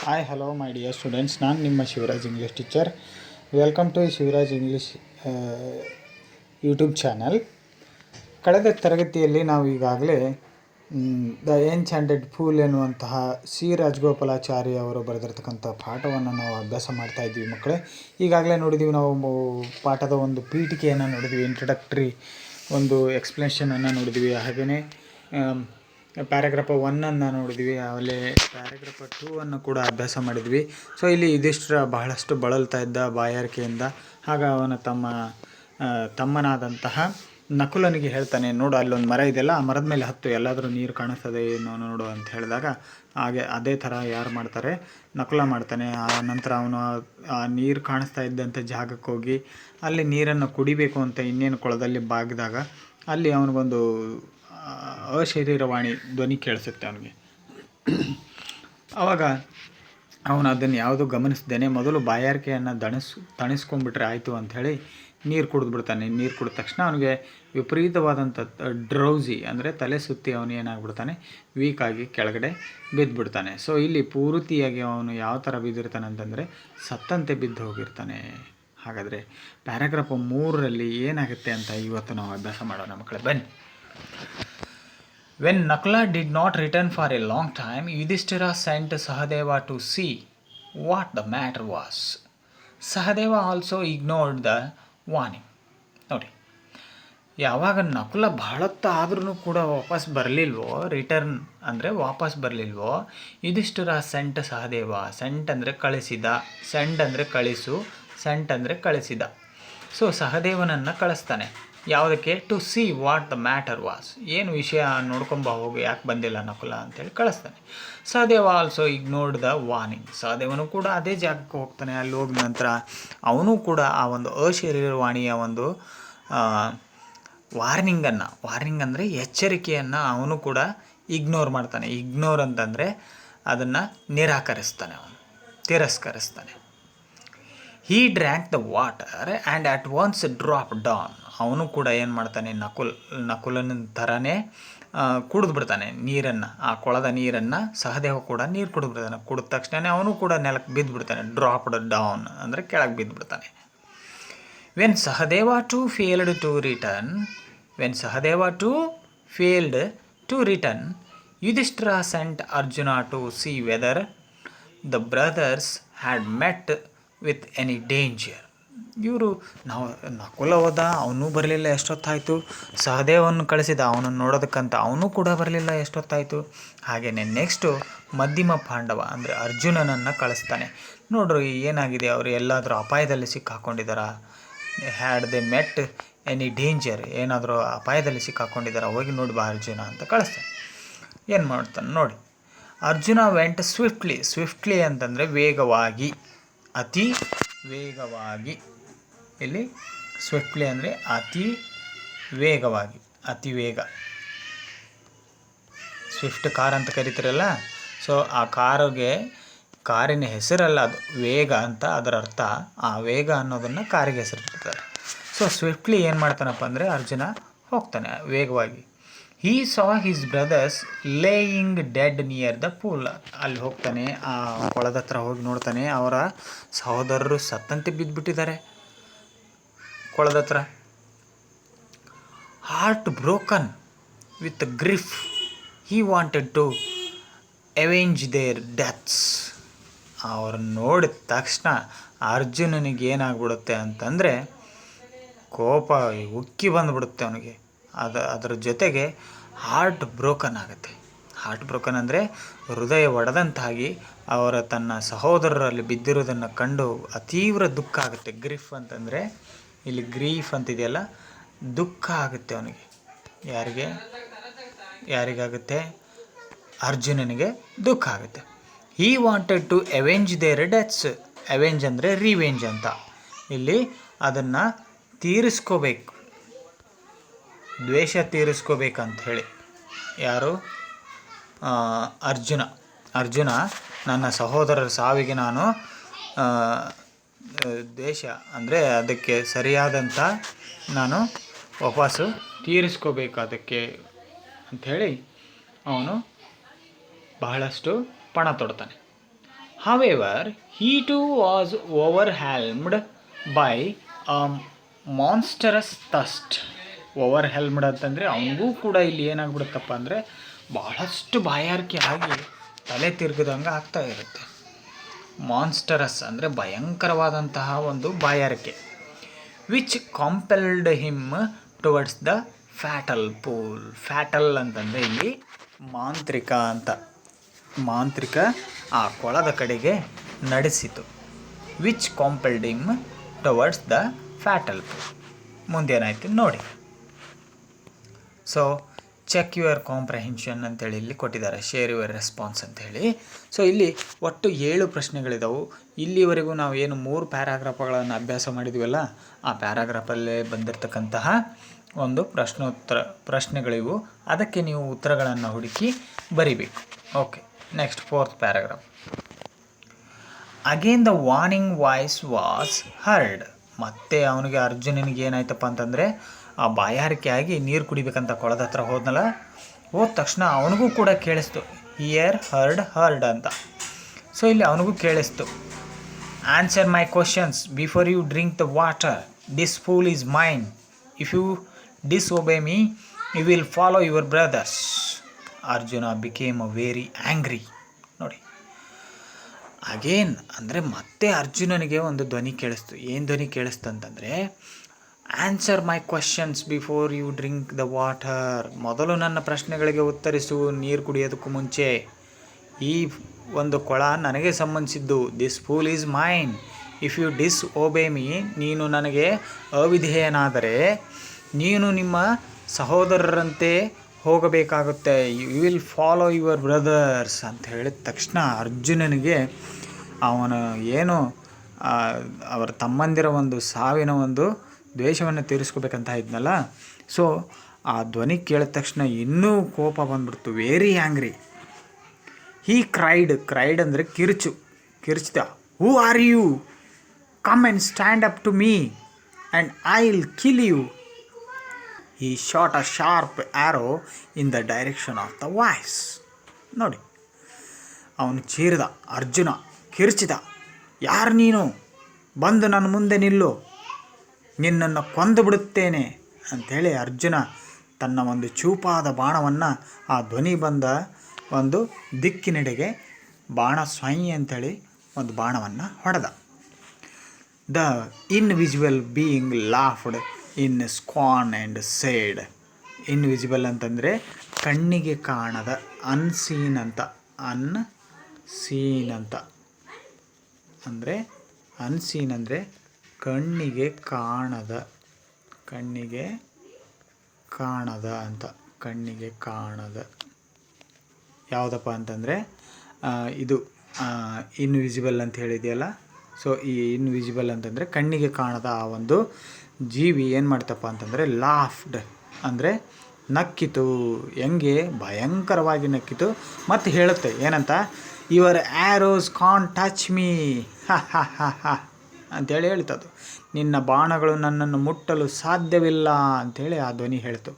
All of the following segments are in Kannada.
Hi hello my dear students, ನಾನು ನಿಮ್ಮ Shivaraj English teacher. Welcome to Shivaraj English YouTube channel. ಕಳೆದ ತರಗತಿಯಲ್ಲಿ ನಾವು ಈಗಾಗಲೇ ದ ಎನ್ಚಾಂಟೆಡ್ ಫೂಲ್ ಎನ್ನುವಂತಹ ಸಿ ರಾಜಗೋಪಾಲಾಚಾರಿ ಅವರು ಬರೆದಿರ್ತಕ್ಕಂಥ ಪಾಠವನ್ನು ನಾವು ಅಭ್ಯಾಸ ಮಾಡ್ತಾ ಇದ್ವಿ ಮಕ್ಕಳೇ. ಈಗಾಗಲೇ ನೋಡಿದ್ದೀವಿ, ನಾವು ಪಾಠದ ಒಂದು ಪೀಠಿಕೆಯನ್ನು ನೋಡಿದ್ವಿ, ಇಂಟ್ರಡಕ್ಟರಿ ಒಂದು ಎಕ್ಸ್ಪ್ಲನೇಷನನ್ನು ನೋಡಿದ್ವಿ. ಹಾಗೆಯೇ ಪ್ಯಾರಾಗ್ರಾಫ್ 1 ನೋಡಿದ್ವಿ, ಆಮೇಲೆ ಪ್ಯಾರಾಗ್ರಾಫ್ 2 ಕೂಡ ಅಭ್ಯಾಸ ಮಾಡಿದ್ವಿ. ಸೊ ಇಲ್ಲಿ ಯುಧಿಷ್ಠಿರ ಬಹಳಷ್ಟು ಬಳಲ್ತಾ ಇದ್ದ ಬಾಯಾರಿಕೆಯಿಂದ. ಆಗ ಅವನ ತಮ್ಮನಾದಂತಹ ನಕುಲನಿಗೆ ಹೇಳ್ತಾನೆ, ನೋಡು ಅಲ್ಲೊಂದು ಮರ ಇದೆಯಲ್ಲ, ಆ ಮರದ ಮೇಲೆ ಹತ್ತು, ಎಲ್ಲಾದರೂ ನೀರು ಕಾಣಿಸ್ತದೆ ಏನೋ ನೋಡು ಅಂತ ಹೇಳಿದಾಗ ಹಾಗೆ ಅದೇ ಥರ ಯಾರು ಮಾಡ್ತಾರೆ, ನಕುಲ ಮಾಡ್ತಾನೆ. ಆ ನಂತರ ಅವನು ಆ ನೀರು ಕಾಣಿಸ್ತಾ ಇದ್ದಂಥ ಜಾಗಕ್ಕೆ ಹೋಗಿ ಅಲ್ಲಿ ನೀರನ್ನು ಕುಡಿಬೇಕು ಅಂತ ಇನ್ನೇನು ಕೊಳದಲ್ಲಿ ಬಾಗಿದಾಗ ಅಲ್ಲಿ ಅವನಿಗೊಂದು ಅಶರೀರವಾಣಿ ಧ್ವನಿ ಕೇಳಿಸುತ್ತೆ ಅವನಿಗೆ. ಆವಾಗ ಅವನು ಅದನ್ನು ಯಾವುದೂ ಗಮನಿಸ್ದೇನೆ ಮೊದಲು ಬಾಯಾರಿಕೆಯನ್ನು ತಣಿಸ್ಕೊಂಡ್ಬಿಟ್ರೆ ಆಯಿತು ಅಂಥೇಳಿ ನೀರು ಕುಡಿದ್ಬಿಡ್ತಾನೆ. ನೀರು ಕುಡಿದ ತಕ್ಷಣ ಅವನಿಗೆ ವಿಪರೀತವಾದಂಥ ಡ್ರೌಸಿ ಅಂದರೆ ತಲೆ ಸುತ್ತಿ ಅವನು ಏನಾಗ್ಬಿಡ್ತಾನೆ, ವೀಕಾಗಿ ಕೆಳಗಡೆ ಬಿದ್ದುಬಿಡ್ತಾನೆ. ಸೊ ಇಲ್ಲಿ ಪೂರ್ತಿಯಾಗಿ ಅವನು ಯಾವ ಥರ ಬಿದ್ದಿರ್ತಾನೆ ಅಂತಂದರೆ ಸತ್ತಂತೆ ಬಿದ್ದು ಹೋಗಿರ್ತಾನೆ. ಹಾಗಾದರೆ ಪ್ಯಾರಾಗ್ರಾಫ್ 3ರಲ್ಲಿ ಏನಾಗುತ್ತೆ ಅಂತ ಇವತ್ತು ನಾವು ಅಭ್ಯಾಸ ಮಾಡೋಣ ಮಕ್ಕಳೇ, ಬನ್ನಿ. When Nakula did not return for a long time, Yudhishthira sent Sahadeva to see what the matter was. Sahadeva also ignored the warning. ನೋಡಿ, ಯಾವಾಗ ನಕುಲ ಬಹಳತ್ತ ಆದ್ರೂ ಕೂಡ ವಾಪಸ್ ಬರಲಿಲ್ವೋ, ರಿಟರ್ನ್ ಅಂದರೆ ವಾಪಸ್ ಬರಲಿಲ್ವೋ, ಯುಧಿಷ್ಠಿರ ಸೆಂಟ್ ಸಹದೇವ. ಸೆಂಟ್ ಅಂದರೆ ಕಳಿಸಿದ, ಸೆಂಡ್ ಅಂದರೆ ಕಳಿಸು, ಸೆಂಟ್ ಅಂದರೆ ಕಳಿಸಿದ. ಸೊ ಸಹದೇವನನ್ನು ಕಳಿಸ್ತಾನೆ. ಯಾವುದಕ್ಕೆ? To see what the matter was. ಏನು ವಿಷಯ ನೋಡ್ಕೊಂಬ ಹೋಗು, ಯಾಕೆ ಬಂದಿಲ್ಲ ನಕುಲ ಅಂತೇಳಿ ಕಳಿಸ್ತಾನೆ. Sahadeva also ignored the warning. ಸಹದೇವನು ಕೂಡ ಅದೇ ಜಾಗಕ್ಕೆ ಹೋಗ್ತಾನೆ. ಅಲ್ಲಿ ಹೋಗಿದ ನಂತರ ಅವನು ಕೂಡ ಆ ಒಂದು ಅಶರೀರವಾಣಿಯ ಒಂದು ವಾರ್ನಿಂಗ್ ಅಂದರೆ ಎಚ್ಚರಿಕೆಯನ್ನು ಅವನು ಕೂಡ ಇಗ್ನೋರ್ ಮಾಡ್ತಾನೆ. ಇಗ್ನೋರ್ ಅಂತಂದರೆ ಅದನ್ನು ನಿರಾಕರಿಸ್ತಾನೆ, ಅವನು ತಿರಸ್ಕರಿಸ್ತಾನೆ. He drank the water and at once drop down. ಅವನು ಕೂಡ ಏನು ಮಾಡ್ತಾನೆ, ನಕುಲನ ಥರನೇ ಕುಡಿದ್ಬಿಡ್ತಾನೆ ನೀರನ್ನು, ಆ ಕೊಳದ ನೀರನ್ನು. ಸಹದೇವ ಕೂಡ ನೀರು ಕುಡಿದ್ಬಿಡ್ತಾನೆ. ಕುಡಿದ ತಕ್ಷಣ ಅವನು ಕೂಡ ನೆಲಕ್ಕೆ ಬಿದ್ದುಬಿಡ್ತಾನೆ. ಡ್ರಾಪ್ಡ್ ಡೌನ್ ಅಂದರೆ ಕೆಳಗೆ ಬಿದ್ದುಬಿಡ್ತಾನೆ. When Sahadeva too failed to return Yudhishthira sent Arjuna to see whether the brothers had met with any danger. ಇವರು ನಕುಲ ಹೋದ, ಅವನು ಬರಲಿಲ್ಲ, ಎಷ್ಟೊತ್ತಾಯಿತು. ಸಹದೇವನ್ನು ಕಳಿಸಿದ ಅವನನ್ನು ನೋಡೋದಕ್ಕಂತ, ಅವನು ಕೂಡ ಬರಲಿಲ್ಲ, ಎಷ್ಟೊತ್ತಾಯಿತು. ಹಾಗೆಯೇ ನೆಕ್ಸ್ಟು ಮಧ್ಯಮ ಪಾಂಡವ ಅಂದರೆ ಅರ್ಜುನನನ್ನು ಕಳಿಸ್ತಾನೆ. ನೋಡ್ರಿ ಏನಾಗಿದೆ, ಅವರು ಎಲ್ಲಾದರೂ ಅಪಾಯದಲ್ಲಿ ಸಿಕ್ಕಾಕೊಂಡಿದ್ದಾರಾ, had they met any danger, ಏನಾದರೂ ಅಪಾಯದಲ್ಲಿ ಸಿಕ್ಕಾಕೊಂಡಿದ್ದಾರಾ, ಹೋಗಿ ನೋಡಿ ಬಾ ಅರ್ಜುನ ಅಂತ ಕಳಿಸ್ತಾನೆ. ಏನು ಮಾಡ್ತಾನೆ ನೋಡಿ. ಅರ್ಜುನ ವೆಂಟ್ ಸ್ವಿಫ್ಟ್ಲಿ ಅಂತಂದರೆ ವೇಗವಾಗಿ, ಅತಿ ವೇಗವಾಗಿ. ಇಲ್ಲಿ ಸ್ವಿಫ್ಟ್ಲಿ ಅಂದರೆ ಅತಿ ವೇಗವಾಗಿ, ಅತಿ ವೇಗ. ಸ್ವಿಫ್ಟ್ ಕಾರ್ ಅಂತ ಕರಿತೀರಲ್ಲ, ಸೊ ಆ ಕಾರಿನ ಹೆಸರಲ್ಲ ಅದು, ವೇಗ ಅಂತ ಅದರ ಅರ್ಥ. ಆ ವೇಗ ಅನ್ನೋದನ್ನು ಕಾರಿಗೆ ಹೆಸರಿಟ್ಟಿರ್ತಾರೆ. ಸೊ ಸ್ವಿಫ್ಟ್ಲಿ ಏನು ಮಾಡ್ತಾನಪ್ಪ ಅಂದರೆ ಅರ್ಜುನ ಹೋಗ್ತಾನೆ ವೇಗವಾಗಿ. ಹೀ ಸಾ his brothers laying dead near the pool. ಅಲ್ಲಿ ಹೋಗ್ತಾನೆ, ಆ ಕೊಳದ ಹತ್ರ ಹೋಗಿ ನೋಡ್ತಾನೆ, ಅವರ ಸಹೋದರರು ಸತ್ತಂತೆ ಬಿದ್ದುಬಿಟ್ಟಿದ್ದಾರೆ ಕೊಳದ ಹತ್ರ. Heart broken with grief he wanted to avenge their deaths. ಅವ್ರನ್ನ ನೋಡಿದ ತಕ್ಷಣ ಅರ್ಜುನನಿಗೆ ಏನಾಗ್ಬಿಡುತ್ತೆ ಅಂತಂದರೆ ಕೋಪ ಉಕ್ಕಿ ಬಂದುಬಿಡುತ್ತೆ ಅವನಿಗೆ. ಅದರ ಜೊತೆಗೆ ಹಾರ್ಟ್ ಬ್ರೋಕನ್ ಆಗುತ್ತೆ. ಹಾರ್ಟ್ ಬ್ರೋಕನ್ ಅಂದರೆ ಹೃದಯ ಒಡೆದಂತಾಗಿ ತನ್ನ ಸಹೋದರರಲ್ಲಿ ಬಿದ್ದಿರೋದನ್ನು ಕಂಡು ಅತೀವ್ರ ದುಃಖ ಆಗುತ್ತೆ. ಗ್ರಿಫ್ ಅಂತಂದರೆ ಇಲ್ಲಿ ಗ್ರೀಫ್ ಅಂತಿದೆಯಲ್ಲ, ದುಃಖ ಆಗುತ್ತೆ ಅವನಿಗೆ. ಯಾರಿಗಾಗುತ್ತೆ? ಅರ್ಜುನನಿಗೆ ದುಃಖ ಆಗುತ್ತೆ. ಹೀ wanted to avenge their deaths. Avenge ಅಂದರೆ ರಿವೆಂಜ್ ಅಂತ. ಇಲ್ಲಿ ಅದನ್ನು ತೀರಿಸ್ಕೋಬೇಕು, ದ್ವೇಷ ತೀರಿಸ್ಕೋಬೇಕಂತ ಹೇಳಿ. ಯಾರು? ಅರ್ಜುನ ನನ್ನ ಸಹೋದರರ ಸಾವಿಗೆ ನಾನು ದ್ವೇಷ ಅಂದರೆ ಅದಕ್ಕೆ ಸರಿಯಾದಂಥ ನಾನು ವಾಪಸ್ಸು ತೀರಿಸ್ಕೋಬೇಕು ಅದಕ್ಕೆ ಅಂಥೇಳಿ ಅವನು ಬಹಳಷ್ಟು ಪಣ ತೊಡ್ತಾನೆ. However, he too was overwhelmed by a monstrous thirst. ಓವರ್‌ಹೆಲ್ಮ್ಡ್ ಅಂತಂದರೆ ಅವನಿಗೂ ಕೂಡ ಇಲ್ಲಿ ಏನಾಗ್ಬಿಡುತ್ತಪ್ಪ ಅಂದರೆ ಬಹಳಷ್ಟು ಬಾಯಾರಿಕೆ ಆಗಿ ತಲೆ ತಿರುಗಿದಂಗೆ ಆಗ್ತಾ ಇರುತ್ತೆ. ಮಾನ್ಸ್ಟರಸ್ ಅಂದರೆ ಭಯಂಕರವಾದಂತಹ ಒಂದು ಬಾಯಾರಿಕೆ. Which compelled him towards the fatal pool. Fatal ಅಂತಂದರೆ ಇಲ್ಲಿ ಮಾಂತ್ರಿಕ ಅಂತ, ಮಾಂತ್ರಿಕ ಆ ಕೊಳದ ಕಡೆಗೆ ನಡೆಸಿತು. Which compelled him towards the fatal pool. ಮುಂದೇನಾಯ್ತು ನೋಡಿ. ಸೊ ಚೆಕ್ ಯುವರ್ ಕಾಂಪ್ರಹೆನ್ಷನ್ ಅಂತೇಳಿ ಇಲ್ಲಿ ಕೊಟ್ಟಿದ್ದಾರೆ, ಶೇರ್ ಯುವರ್ ರೆಸ್ಪಾನ್ಸ್ ಅಂತೇಳಿ. ಸೊ ಇಲ್ಲಿ ಒಟ್ಟು 7 ಪ್ರಶ್ನೆಗಳಿದಾವೆ. ಇಲ್ಲಿವರೆಗೂ ನಾವು ಏನು 3 ಪ್ಯಾರಾಗ್ರಾಫ್ಗಳನ್ನು ಅಭ್ಯಾಸ ಮಾಡಿದ್ವಲ್ಲ, ಆ ಪ್ಯಾರಾಗ್ರಾಫಲ್ಲೇ ಬಂದಿರತಕ್ಕಂತಹ ಒಂದು ಪ್ರಶ್ನೆಗಳಿವು. ಅದಕ್ಕೆ ನೀವು ಉತ್ತರಗಳನ್ನು ಹುಡುಕಿ ಬರಿಬೇಕು. Okay, next 4th paragraph. Again the warning voice was heard. ಮತ್ತೆ ಅವನಿಗೆ ಅರ್ಜುನನಿಗೆ ಏನಾಯ್ತಪ್ಪ ಅಂತಂದರೆ ಆ ಬಾಯಾರಿಕೆ ಆಗಿ ನೀರು ಕುಡಿಬೇಕಂತ ಕೊಳದ ಹತ್ರ ಹೋದ್ನಲ್ಲ, ಹೋದ ತಕ್ಷಣ ಅವನಿಗೂ ಕೂಡ ಕೇಳಿಸ್ತು. ಹಿಯರ್ ಹರ್ಡ್ ಅಂತ. ಸೊ ಇಲ್ಲಿ ಅವನಿಗೂ ಕೇಳಿಸ್ತು. Answer my questions before you drink the water. This pool is mine. If you disobey me you will follow your brothers. Arjuna became a very angry. ನೋಡಿ, ಅಗೇನ್ ಅಂದರೆ ಮತ್ತೆ ಅರ್ಜುನನಿಗೆ ಒಂದು ಧ್ವನಿ ಕೇಳಿಸ್ತು. ಏನು ಧ್ವನಿ ಕೇಳಿಸ್ತು ಅಂತಂದರೆ, answer my questions before you drink the water. ಮೊದಲು ನನ್ನ ಪ್ರಶ್ನೆಗಳಿಗೆ ಉತ್ತರಿಸು ನೀರು ಕುಡಿಯೋದಕ್ಕೂ ಮುಂಚೆ. ಈ ಒಂದು ಕೊಳ ನನಗೆ ಸಂಬಂಧಿಸಿದ್ದು. This pool is mine. If you disobey me, ನೀನು ನನಗೆ ಅವಿಧೇಯನಾದರೆ ನೀನು ನಿಮ್ಮ ಸಹೋದರರಂತೆ ಹೋಗಬೇಕಾಗುತ್ತೆ. You will follow your brothers ಅಂತ ಹೇಳಿದ ತಕ್ಷಣ ಅರ್ಜುನನಿಗೆ ಅವನು ಏನು ಅವರ ತಮ್ಮಂದಿರ ಒಂದು ಸಾವಿನ ಒಂದು ದ್ವೇಷವನ್ನು ತೀರಿಸ್ಕೋಬೇಕಂತ ಇದ್ನಲ್ಲ, ಸೊ ಆ ಧ್ವನಿ ಕೇಳಿದ ತಕ್ಷಣ ಇನ್ನೂ ಕೋಪ ಬಂದ್ಬಿಡ್ತು. Very angry. ಹೀ ಕ್ರೈಡ್ ಅಂದರೆ ಕಿರ್ಚಿದ. Who are you? Come and stand up to me and I will kill you. He shot a sharp arrow in the direction of the voice. ನೋಡಿ, ಅವನು ಚೀರಿದ, ಅರ್ಜುನ ಕಿರ್ಚಿದ. ಯಾರು ನೀನು? ಬಂದು ನನ್ನ ಮುಂದೆ ನಿಲ್ಲು, ನಿನ್ನನ್ನು ಕೊಂದು ಬಿಡುತ್ತೇನೆ ಅಂಥೇಳಿ ಅರ್ಜುನ ತನ್ನ ಒಂದು ಚೂಪಾದ ಬಾಣವನ್ನು ಆ ಧ್ವನಿ ಬಂದ ಒಂದು ದಿಕ್ಕಿನೆಡೆಗೆ ಬಾಣ ಸ್ವಯಂ ಅಂಥೇಳಿ ಒಂದು ಬಾಣವನ್ನು ಹೊಡೆದ. The invisible being laughed in scorn and said. Invisible ಅಂತಂದರೆ ಕಣ್ಣಿಗೆ ಕಾಣದ, ಅನ್ಸೀನ್ ಅಂತ. ಅಂದರೆ ಅನ್ಸೀನ್ ಅಂದರೆ ಕಣ್ಣಿಗೆ ಕಾಣದ ಅಂತ. ಕಣ್ಣಿಗೆ ಕಾಣದ ಯಾವುದಪ್ಪ ಅಂತಂದರೆ ಇದು ಇನ್ವಿಸಿಬಲ್ ಅಂತ ಹೇಳಿದೆಯಲ್ಲ. ಸೊ ಈ ಇನ್ವಿಸಿಬಲ್ ಅಂತಂದರೆ ಕಣ್ಣಿಗೆ ಕಾಣದ ಆ ಒಂದು ಜೀವಿ ಏನು ಮಾಡ್ತಪ್ಪ ಅಂತಂದರೆ ಲಾಫ್ಡ್ ಅಂದರೆ ನಕ್ಕಿತು. ಹೆಂಗೆ ಭಯಂಕರವಾಗಿ ನಕ್ಕಿತು. ಮತ್ತು ಹೇಳುತ್ತೆ ಏನಂತ, your arrows can't touch me ಅಂಥೇಳಿ ಹೇಳ್ತದು. ನಿನ್ನ ಬಾಣಗಳು ನನ್ನನ್ನು ಮುಟ್ಟಲು ಸಾಧ್ಯವಿಲ್ಲ ಅಂಥೇಳಿ ಆ ಧ್ವನಿ ಹೇಳ್ತು.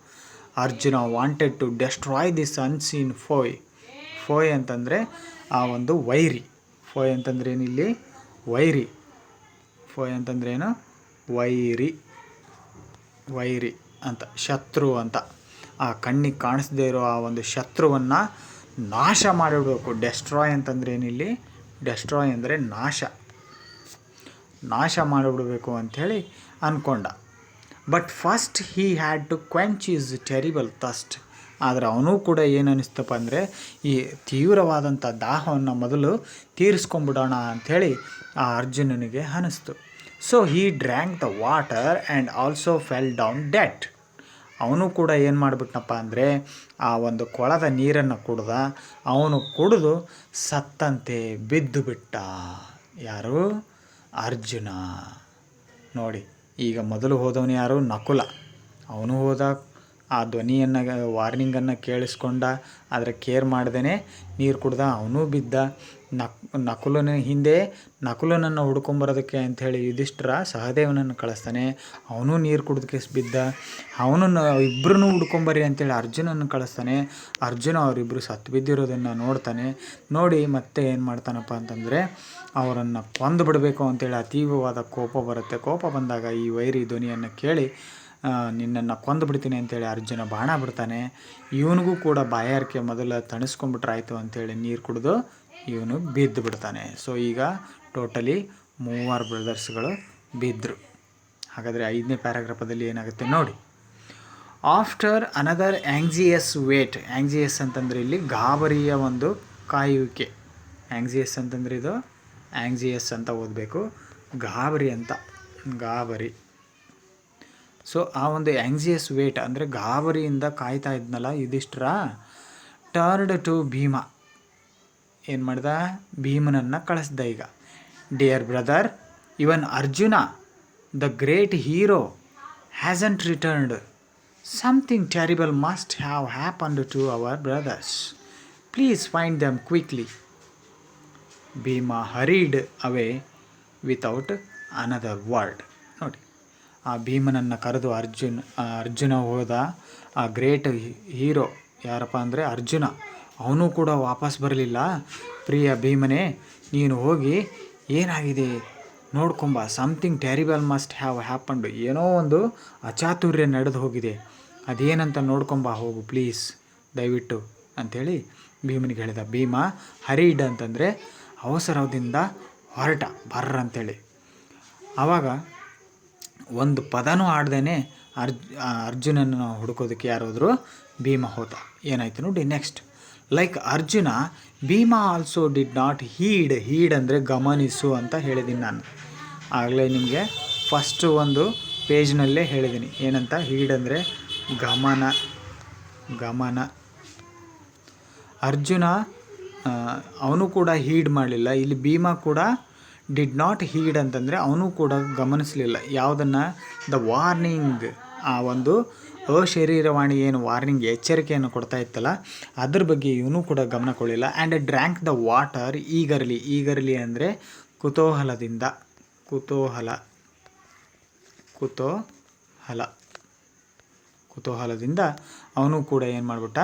Arjuna wanted to destroy this unseen foe ಅಂತಂದರೆ ಆ ಒಂದು ವೈರಿ. ಫೋಯ್ ಅಂತಂದ್ರೆ ಏನಿಲ್ಲಿ ವೈರಿ. ಫೋಯ್ ಅಂತಂದ್ರೇನು? ವೈರಿ ಅಂತ, ಶತ್ರು ಅಂತ. ಆ ಕಣ್ಣಿಗೆ ಕಾಣಿಸದೇ ಇರೋ ಆ ಒಂದು ಶತ್ರುವನ್ನು ನಾಶ ಮಾಡಿಬಿಡಬೇಕು. ಡೆಸ್ಟ್ರಾಯ್ ಅಂತಂದ್ರೆ ಏನಿಲ್ಲಿ? ಡೆಸ್ಟ್ರಾಯ್ ಅಂದರೆ ನಾಶ ಮಾಡಿಬಿಡಬೇಕು ಅಂಥೇಳಿ ಅಂದ್ಕೊಂಡ. But first he had to quench his terrible thirst. ಆದರೆ ಅವನೂ ಕೂಡ ಏನು ಅನ್ನಿಸ್ತಪ್ಪ ಅಂದರೆ ಈ ತೀವ್ರವಾದಂಥ ದಾಹವನ್ನು ಮೊದಲು ತೀರಿಸ್ಕೊಂಬಿಡೋಣ ಅಂಥೇಳಿ ಆ ಅರ್ಜುನನಿಗೆ ಅನ್ನಿಸ್ತು. So he drank the water and also fell down dead. ಅವನು ಕೂಡ ಏನು ಮಾಡಿಬಿಟ್ನಪ್ಪ ಅಂದರೆ ಆ ಒಂದು ಕೊಳದ ನೀರನ್ನು ಅವನು ಕುಡಿದು ಸತ್ತಂತೆ ಬಿದ್ದು ಬಿಟ್ಟ. ಯಾರು? ಅರ್ಜುನ. ನೋಡಿ, ಈಗ ಮೊದಲು ಹೋದವನು ಯಾರು? ನಕುಲ. ಅವನು ಹೋದ, ಆ ಧ್ವನಿಯನ್ನು ವಾರ್ನಿಂಗನ್ನು ಕೇಳಿಸ್ಕೊಂಡ, ಆದರೆ ಕೇರ್ ಮಾಡ್ದೇ ನೀರು ಕುಡ್ದ, ಅವನೂ ಬಿದ್ದ. ನಕುಲನ ಹಿಂದೆ ನಕುಲನನ್ನು ಹುಡ್ಕೊಂಬರೋದಕ್ಕೆ ಅಂಥೇಳಿ ಯುಧಿಷ್ಠಿರ ಸಹದೇವನನ್ನು ಕಳಿಸ್ತಾನೆ. ಅವನು ನೀರು ಕುಡಿದಕ್ಕೆ ಬಿದ್ದ. ಅವನನ್ನು ಇಬ್ಬರನ್ನೂ ಹುಡ್ಕೊಂಬರಿ ಅಂತೇಳಿ ಅರ್ಜುನನ್ನು ಕಳಿಸ್ತಾನೆ. ಅರ್ಜುನ ಅವರಿಬ್ಬರು ಸತ್ತು ಬಿದ್ದಿರೋದನ್ನು ನೋಡ್ತಾನೆ. ನೋಡಿ ಮತ್ತೆ ಏನು ಮಾಡ್ತಾನಪ್ಪ ಅಂತಂದರೆ ಅವರನ್ನು ಕೊಂದು ಬಿಡಬೇಕು ಅಂತೇಳಿ ಅತೀವವಾದ ಕೋಪ ಬರುತ್ತೆ. ಕೋಪ ಬಂದಾಗ ಈ ವೈರಿ ಧ್ವನಿಯನ್ನು ಕೇಳಿ ನಿನ್ನನ್ನು ಕೊಂದು ಬಿಡ್ತೀನಿ ಅಂತೇಳಿ ಅರ್ಜುನ ಬಾಣ ಬಿಡ್ತಾನೆ. ಇವನಿಗೂ ಕೂಡ ಬಾಯಾರಿಕೆ ಮೊದಲು ತಣಿಸ್ಕೊಂಡ್ಬಿಟ್ರಾಯ್ತು ಅಂಥೇಳಿ ನೀರು ಕುಡಿದು ಇವನು ಬಿದ್ದು ಬಿಡ್ತಾನೆ. ಸೊ ಈಗ ಟೋಟಲಿ 3 ಬ್ರದರ್ಸ್ಗಳು ಬಿದ್ದರು. ಹಾಗಾದರೆ 5ನೇ ಪ್ಯಾರಾಗ್ರಾಫದಲ್ಲಿ ಏನಾಗುತ್ತೆ ನೋಡಿ. After another anxious wait. Anxious ಅಂತಂದರೆ ಇಲ್ಲಿ ಗಾಬರಿಯ ಒಂದು ಕಾಯುವಿಕೆ. ಆ್ಯಂಗ್ಸಿಯಸ್ ಅಂತಂದರೆ ಇದು ಆ್ಯಂಗ್ಸಿಯಸ್ ಅಂತ ಓದಬೇಕು, ಗಾಬರಿ ಅಂತ, ಗಾಬರಿ. ಸೊ ಆ ಒಂದು ಆ್ಯಂಗ್ಸಿಯಸ್ ವೇಟ್ ಅಂದರೆ ಗಾಬರಿಯಿಂದ ಕಾಯ್ತಾ ಇದ್ನಲ್ಲ ಯುಧಿಷ್ಠಿರ, ಟರ್ನ್ಡ್ ಟು ಭೀಮ. ಏನು ಮಾಡ್ದ? ಭೀಮನನ್ನು ಕಳಿಸ್ದ. ಈಗ dear brother, even Arjuna the great hero hasn't returned. Something terrible must have happened to our brothers. Please find them quickly. Bhima hurried away without another word. ನೋಡಿ, ಆ ಭೀಮನನ್ನು ಕರೆದು ಅರ್ಜುನ ಹೋದ. ಆ ಗ್ರೇಟ್ ಹೀರೋ ಯಾರಪ್ಪ ಅಂದರೆ ಅರ್ಜುನ, ಅವನು ಕೂಡ ವಾಪಸ್ ಬರಲಿಲ್ಲ. ಪ್ರಿಯ ಭೀಮನೇ, ನೀನು ಹೋಗಿ ಏನಾಗಿದೆ ನೋಡ್ಕೊಂಬ. Something terrible must have happened. ಏನೋ ಒಂದು ಅಚಾತುರ್ಯ ನಡೆದು ಹೋಗಿದೆ, ಅದೇನಂತ ನೋಡ್ಕೊಂಬ ಹೋಗು ಪ್ಲೀಸ್, ದಯವಿಟ್ಟು ಅಂಥೇಳಿ ಭೀಮನಿಗೆ ಹೇಳಿದ. ಭೀಮ ಹರಿಡ್ ಅಂತಂದರೆ ಅವಸರದಿಂದ ಹೊರಟ, ಬರ್ರ ಅಂಥೇಳಿ. ಆವಾಗ ಒಂದು ಪದನೂ ಆಡ್ದೇ ಅರ್ಜುನನ ಹುಡುಕೋದಕ್ಕೆ ಯಾರಾದರೂ ಭೀಮ ಹೋದ. ಏನಾಯ್ತು ನೋಡಿ next. Like Arjuna, Bhima also did not heed ಅಂದರೆ ಗಮನಿಸು ಅಂತ ಹೇಳಿದ್ದೀನಿ ನಾನು ಆಗಲೇ ನಿಮಗೆ. ಫಸ್ಟು ಒಂದು ಪೇಜ್ನಲ್ಲೇ ಹೇಳಿದ್ದೀನಿ ಏನಂತ. ಹೀಡ್ ಅಂದರೆ ಗಮನ. ಅರ್ಜುನ ಅವನು ಕೂಡ ಹೀಡ್ ಮಾಡಲಿಲ್ಲ. ಇಲ್ಲಿ ಭೀಮ ಕೂಡ ಡಿಡ್ ನಾಟ್ ಹೀಡ್ ಅಂತಂದರೆ ಅವನು ಕೂಡ ಗಮನಿಸಲಿಲ್ಲ. ಯಾವುದನ್ನು? The warning. ಆ ಒಂದು ಅಶರೀರವಾಣಿ ಏನು ವಾರ್ನಿಂಗ್, ಎಚ್ಚರಿಕೆಯನ್ನು ಕೊಡ್ತಾ ಇತ್ತಲ್ಲ, ಅದ್ರ ಬಗ್ಗೆ ಇವನು ಕೂಡ ಗಮನ ಕೊಡಲಿಲ್ಲ. And drank the water eagerly ಅಂದರೆ ಕುತೂಹಲದಿಂದ. ಕುತೂಹಲದಿಂದ ಅವನು ಕೂಡ ಏನು ಮಾಡಿಬಿಟ್ಟ?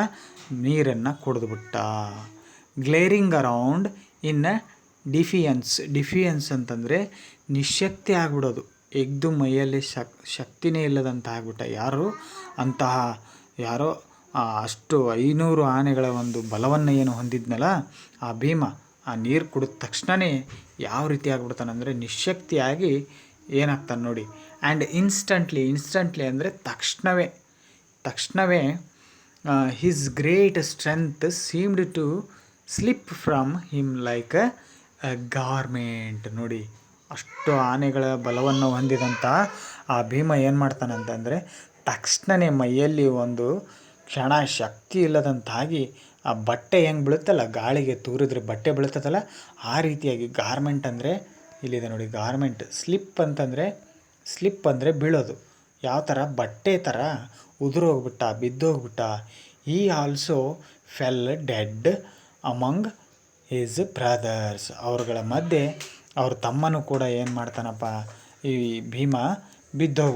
ನೀರನ್ನು ಕುಡಿದ್ಬಿಟ್ಟ. ಗ್ಲೇರಿಂಗ್ ಅರೌಂಡ್ ಇನ್ ಡಿಫಿಯನ್ಸ್ ಅಂತಂದರೆ ನಿಶ್ಶಕ್ತಿ ಆಗಿಬಿಡೋದು. ಎಗ್ದು ಮೈಯಲ್ಲಿ ಶಕ್ತಿನೇ ಇಲ್ಲದಂತ ಆಗ್ಬಿಟ್ಟ. ಯಾರೋ ಅಷ್ಟು 500 ಆನೆಗಳ ಒಂದು ಬಲವನ್ನು ಏನು ಹೊಂದಿದ್ನಲ್ಲ ಆ ಭೀಮ, ಆ ನೀರು ಕುಡಿದ ತಕ್ಷಣವೇ ಯಾವ ರೀತಿ ಆಗ್ಬಿಡ್ತಾನಂದರೆ ನಿಶ್ಶಕ್ತಿಯಾಗಿ ಏನಾಗ್ತಾನೆ ನೋಡಿ. ಆ್ಯಂಡ್ ಇನ್ಸ್ಟಂಟ್ಲಿ ಅಂದರೆ ತಕ್ಷಣವೇ his great strength seemed to slip from him like a garment. ನೋಡಿ, ಅಷ್ಟು ಆನೆಗಳ ಬಲವನ್ನು ಹೊಂದಿದಂಥ ಆ ಭೀಮ ಏನು ಮಾಡ್ತಾನಂತಂದರೆ ತಕ್ಷಣವೇ ಮೈಯಲ್ಲಿ ಒಂದು ಕ್ಷಣ ಶಕ್ತಿ ಇಲ್ಲದಂತಾಗಿ ಆ ಬಟ್ಟೆ ಹೆಂಗೆ ಬೀಳುತ್ತಲ್ಲ, ಗಾಳಿಗೆ ತೂರಿದ್ರೆ ಬಟ್ಟೆ ಬೀಳುತ್ತದಲ್ಲ, ಆ ರೀತಿಯಾಗಿ ಗಾರ್ಮೆಂಟ್ ಅಂದರೆ ಇಲ್ಲಿದೆ ನೋಡಿ ಗಾರ್ಮೆಂಟ್. ಸ್ಲಿಪ್ ಅಂದರೆ ಬೀಳೋದು. ಯಾವ ಥರ? ಬಟ್ಟೆ ಥರ ಉದುರೋಗ್ಬಿಟ್ಟ, ಬಿದ್ದೋಗ್ಬಿಟ್ಟ. He also fell dead among his brothers. ಅವ್ರಗಳ ಮಧ್ಯೆ ಅವ್ರ ತಮ್ಮನೂ ಕೂಡ ಏನು ಮಾಡ್ತಾನಪ್ಪ, ಈ ಭೀಮ ಬಿದ್ದೋಗ್ಬಿಟ್ಟ.